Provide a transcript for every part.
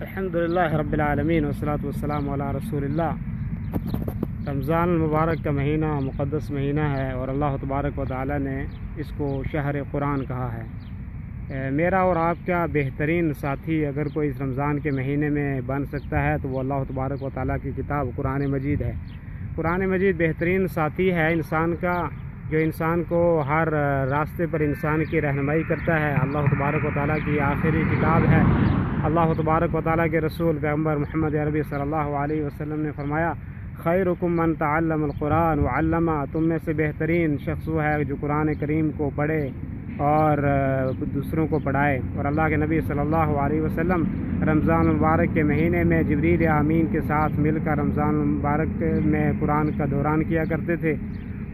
الحمدللہ رب العالمین والصلاۃ والسلام علی رسول اللہ۔ رمضان المبارک کا مہینہ مقدس مہینہ ہے اور اللہ تبارک و تعالی نے اس کو شہر قرآن کہا ہے۔ میرا اور آپ کا بہترین ساتھی اگر کوئی اس رمضان کے مہینے میں بن سکتا ہے تو وہ اللہ تبارک و تعالی کی کتاب قرآن مجید ہے۔ قرآن مجید بہترین ساتھی ہے انسان کا، جو انسان کو ہر راستے پر انسان کی رہنمائی کرتا ہے۔ اللہ تبارک و تعالی کی آخری کتاب ہے۔ اللہ تبارک و تعالی کے رسول پیغمبر محمد عربی صلی اللہ علیہ وسلم نے فرمایا، خیرکم من تعلم القرآن وعلمہ، تم میں سے بہترین شخص وہ ہے جو قرآن کریم کو پڑھے اور دوسروں کو پڑھائے۔ اور اللہ کے نبی صلی اللہ علیہ وسلم رمضان المبارک کے مہینے میں جبریل امین کے ساتھ مل کر رمضان المبارک میں قرآن کا دوران کیا کرتے تھے۔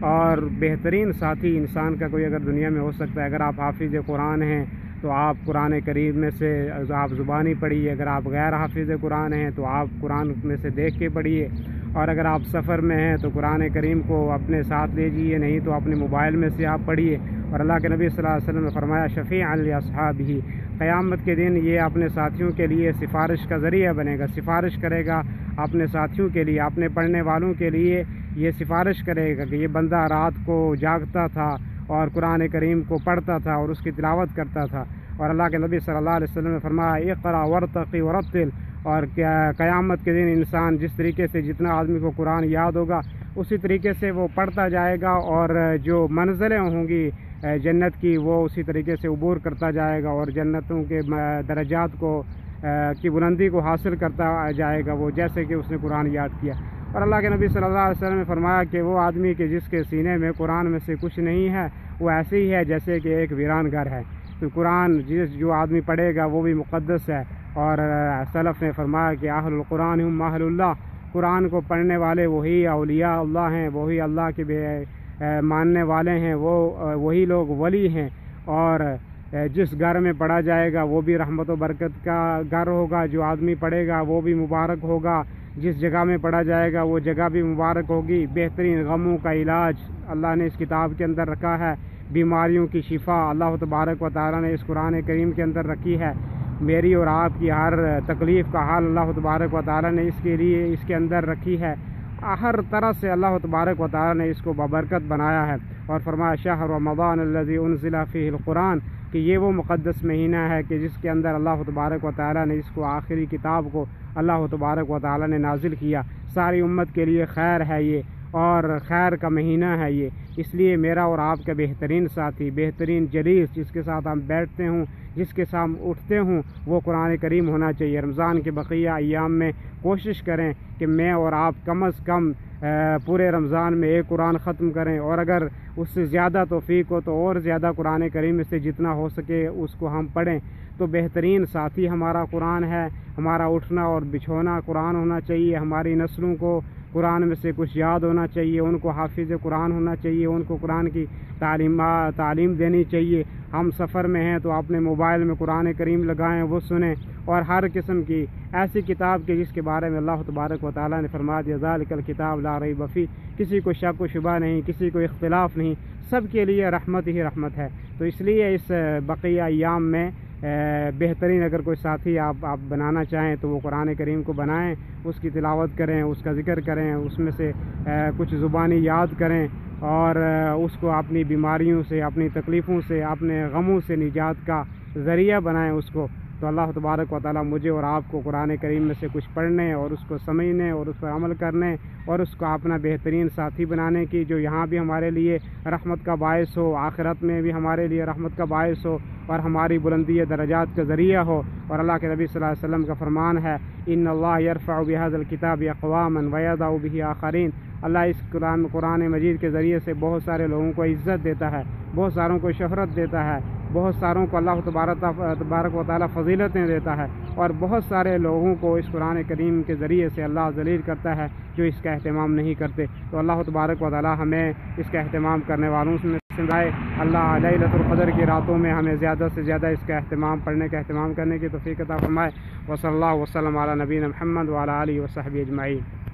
اور بہترین ساتھی انسان کا کوئی اگر دنیا میں ہو سکتا ہے، اگر آپ حافظ قرآن ہیں تو آپ قرآن کریم میں سے آپ زبانی پڑھیے، اگر آپ غیر حافظ قرآن ہیں تو آپ قرآن میں سے دیکھ کے پڑھیے، اور اگر آپ سفر میں ہیں تو قرآن کریم کو اپنے ساتھ لے جائیے، نہیں تو اپنے موبائل میں سے آپ پڑھیے۔ اور اللہ کے نبی صلی اللہ علیہ وسلم نے فرمایا، شفیعا لاصحابہ، قیامت کے دن یہ اپنے ساتھیوں کے لیے سفارش کا ذریعہ بنے گا، سفارش کرے گا اپنے ساتھیوں کے لیے، اپنے پڑھنے والوں کے لیے یہ سفارش کرے گا کہ یہ بندہ رات کو جاگتا تھا اور قرآن کریم کو پڑھتا تھا اور اس کی تلاوت کرتا تھا۔ اور اللہ کے نبی صلی اللہ علیہ وسلم نے فرمایا، اقرأ وارتقی ورتل، اور قیامت کے دن انسان جس طریقے سے جتنا آدمی کو قرآن یاد ہوگا اسی طریقے سے وہ پڑھتا جائے گا، اور جو منزلیں ہوں گی جنت کی وہ اسی طریقے سے عبور کرتا جائے گا، اور جنتوں کے درجات کو کی بلندی کو حاصل کرتا جائے گا، وہ جیسے کہ اس نے قرآن یاد کیا۔ اور اللہ کے نبی صلی اللہ علیہ وسلم نے فرمایا کہ وہ آدمی کہ جس کے سینے میں قرآن میں سے کچھ نہیں ہے وہ ایسے ہی ہے جیسے کہ ایک ویران گھر ہے۔ تو قرآن جو آدمی پڑھے گا وہ بھی مقدس ہے۔ اور سلف نے فرمایا کہ اہل القرآن ہم اہل اللہ، قرآن کو پڑھنے والے وہی اولیاء اللہ ہیں، وہی اللہ کے ماننے والے ہیں، وہی لوگ ولی ہیں۔ اور جس گھر میں پڑھا جائے گا وہ بھی رحمت و برکت کا گھر ہوگا، جو آدمی پڑھے گا وہ بھی مبارک ہوگا، جس جگہ میں پڑھا جائے گا وہ جگہ بھی مبارک ہوگی۔ بہترین غموں کا علاج اللہ نے اس کتاب کے اندر رکھا ہے، بیماریوں کی شفا اللہ تبارک و تعالی نے اس قرآن کریم کے اندر رکھی ہے۔ میری اور آپ کی ہر تکلیف کا حل اللہ تبارک و تعالی نے اس کے لیے اس کے اندر رکھی ہے۔ ہر طرح سے اللہ تبارک و تعالی نے اس کو بابرکت بنایا ہے۔ اور فرمایا، شہر رمضان الذی انزل فیہ القرآن، کہ یہ وہ مقدس مہینہ ہے کہ جس کے اندر اللہ تبارک و تعالی نے اس کو آخری کتاب کو اللہ تبارک و تعالی نے نازل کیا۔ ساری امت کے لیے خیر ہے یہ، اور خیر کا مہینہ ہے یہ۔ اس لیے میرا اور آپ کا بہترین ساتھی، بہترین جلیس، جس کے ساتھ ہم بیٹھتے ہوں، جس کے ساتھ اٹھتے ہوں، وہ قرآن کریم ہونا چاہیے۔ رمضان کے بقیہ ایام میں کوشش کریں کہ میں اور آپ کم از کم پورے رمضان میں ایک قرآن ختم کریں، اور اگر اس سے زیادہ توفیق ہو تو اور زیادہ قرآن کریم میں سے جتنا ہو سکے اس کو ہم پڑھیں۔ تو بہترین ساتھی ہمارا قرآن ہے، ہمارا اٹھنا اور بچھونا قرآن ہونا چاہیے، ہماری نسلوں کو قرآن میں سے کچھ یاد ہونا چاہیے، ان کو حافظ قرآن ہونا چاہیے، ان کو قرآن کی تعلیم دینی چاہیے۔ ہم سفر میں ہیں تو اپنے موبائل میں قرآن کریم لگائیں، وہ سنیں، اور ہر قسم کی ایسی کتاب کے جس کے بارے میں اللہ تبارک و تعالی نے فرما دیا، ذالک الکتاب لا ریب فیہ، کسی کو شک و شبہ نہیں، کسی کو اختلاف نہیں، سب کے لیے رحمت ہی رحمت ہے۔ تو اس لیے اس بقیہ ایام میں بہترین اگر کوئی ساتھی آپ بنانا چاہیں تو وہ قرآن کریم کو بنائیں، اس کی تلاوت کریں، اس کا ذکر کریں، اس میں سے کچھ زبانی یاد کریں، اور اس کو اپنی بیماریوں سے، اپنی تکلیفوں سے، اپنے غموں سے نجات کا ذریعہ بنائیں اس کو۔ تو اللہ تبارک و تعالی مجھے اور آپ کو قرآن کریم میں سے کچھ پڑھنے اور اس کو سمجھنے اور اس پر عمل کرنے اور اس کو اپنا بہترین ساتھی بنانے کی، جو یہاں بھی ہمارے لیے رحمت کا باعث ہو، آخرت میں بھی ہمارے لیے رحمت کا باعث ہو، اور ہماری بلندی درجات کا ذریعہ ہو۔ اور اللہ کے نبی صلی اللہ علیہ وسلم کا فرمان ہے، ان اللہ یرفع بہذا الکتاب اقواما ویضع بہ آخرین، اللہ اس قرآن مجید کے ذریعے سے بہت سارے لوگوں کو عزت دیتا ہے، بہت ساروں کو شہرت دیتا ہے، بہت ساروں کو اللہ تبارک و تعالی فضیلتیں دیتا ہے، اور بہت سارے لوگوں کو اس قرآن کریم کے ذریعے سے اللہ ذلیل کرتا ہے جو اس کا اہتمام نہیں کرتے۔ تو اللہ تبارک و تعالی ہمیں اس کا اہتمام کرنے والوں سے سمجھائے۔ اللہ لیلۃ القدر کی راتوں میں ہمیں زیادہ سے زیادہ اس کا اہتمام، پڑھنے کا اہتمام کرنے کی توفیق عطا فرمائے۔ وصلی اللہ وسلم علی نبینا محمد وعلی آلہ وصحبہ اجمعین۔